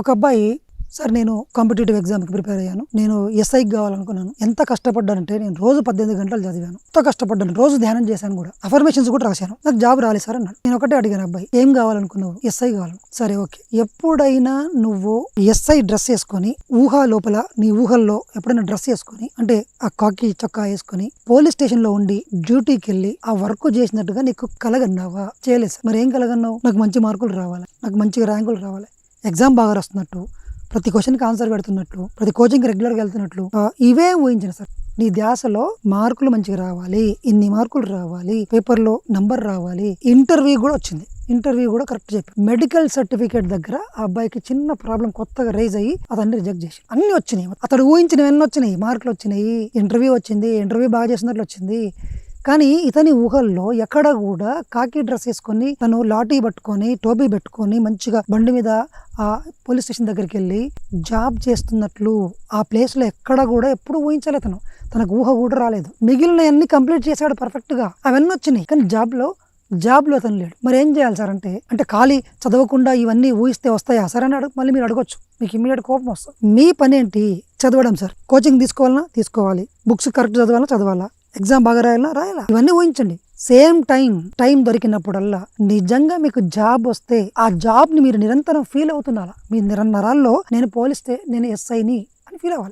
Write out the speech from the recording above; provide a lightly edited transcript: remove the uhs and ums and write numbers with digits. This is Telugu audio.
ఒక అబ్బాయి సార్ నేను కాంపిటేటివ్ ఎగ్జామ్కి ప్రిపేర్ అయ్యాను. నేను ఎస్ఐకి కావాలనుకున్నాను. ఎంత కష్టపడ్డానంటే నేను రోజు 18 గంటలు చదివాను. ఎంతో కష్టపడ్డాను. రోజు ధ్యానం చేశాను కూడా. అఫర్మేషన్స్ కూడా రాశాను. నాకు జాబ్ రాలేదు సార్ అన్నాడు. నేను ఒకటే అడిగాను అబ్బాయి, ఏం కావాలనుకున్నావు? ఎస్ఐ కావాలి. సరే ఓకే. ఎప్పుడైనా నువ్వు ఎస్ఐ డ్రెస్ వేసుకొని లోపల నీ ఊహల్లో ఎప్పుడైనా డ్రెస్ వేసుకొని అంటే ఆ కాకి చొక్కా వేసుకొని పోలీస్ స్టేషన్ లో ఉండి డ్యూటీకి వెళ్ళి ఆ వర్క్ చేసినట్టుగా నీకు కలగన్నావా? చేయలేదు సార్. మరి ఏం కలగన్నావు? నాకు మంచి మార్కులు రావాలి, నాకు మంచిగా ర్యాంకులు రావాలి, ఎగ్జామ్ బాగా రాస్తున్నట్టు, ప్రతి క్వశ్చన్కి ఆన్సర్ పెడుతున్నట్లు, ప్రతి కోచింగ్కి రెగ్యులర్గా వెళ్తున్నట్లు, ఇవే ఊహించిన సార్. నీ ధ్యాసలో మార్కులు మంచిగా రావాలి, ఇన్ని మార్కులు రావాలి, పేపర్లో నంబర్ రావాలి. ఇంటర్వ్యూ కూడా వచ్చింది. ఇంటర్వ్యూ కూడా కరెక్ట్ చెప్పి మెడికల్ సర్టిఫికేట్ దగ్గర ఆ అబ్బాయికి చిన్న ప్రాబ్లం కొత్తగా రైజ్ అయ్యి అతన్ని రిజెక్ట్ చేసి అన్ని వచ్చినాయి. అతడు ఊహించినవన్నీ వచ్చినాయి. మార్కులు వచ్చినాయి, ఇంటర్వ్యూ వచ్చింది, ఇంటర్వ్యూ బాగా చేసినట్లు వచ్చింది. కానీ ఇతని ఊహల్లో ఎక్కడ కూడా కాకి డ్రెస్ వేసుకొని తను లాఠీ పట్టుకొని టోపీ పెట్టుకొని మంచిగా బండి మీద ఆ పోలీస్ స్టేషన్ దగ్గరికి వెళ్ళి జాబ్ చేస్తున్నట్లు ఆ ప్లేస్ లో ఎక్కడ కూడా ఎప్పుడు ఊహించలేదు. తనకు ఊహ కూడా రాలేదు. మిగిలిన అన్ని కంప్లీట్ చేశాడు పర్ఫెక్ట్ గా, అవన్నీ వచ్చినాయి. కానీ జాబ్ లో అతను లేడు. మరి ఏం చేయాలి సార్ అంటే ఖాళీ చదవకుండా ఇవన్నీ ఊహిస్తే వస్తాయా సార్ అని మళ్ళీ మీరు అడగొచ్చు. మీకు ఇమీడియట్ కోపం వస్తుంది. మీ పని ఏంటి? చదవడం సార్. కోచింగ్ తీసుకోవాలన్నా తీసుకోవాలి, బుక్స్ కరెక్ట్ చదవాలా, ఎగ్జామ్ బాగా రాయాలా, ఇవన్నీ ఊహించండి. సేమ్ టైం దొరికినప్పుడల్లా నిజంగా మీకు జాబ్ వస్తే ఆ జాబ్ ని మీరు నిరంతరం ఫీల్ అవుతున్నారా? మీ నరాల్లో నేను పోలిస్తే నేను ఎస్ఐని అని ఫీల్ అవ్వాలి.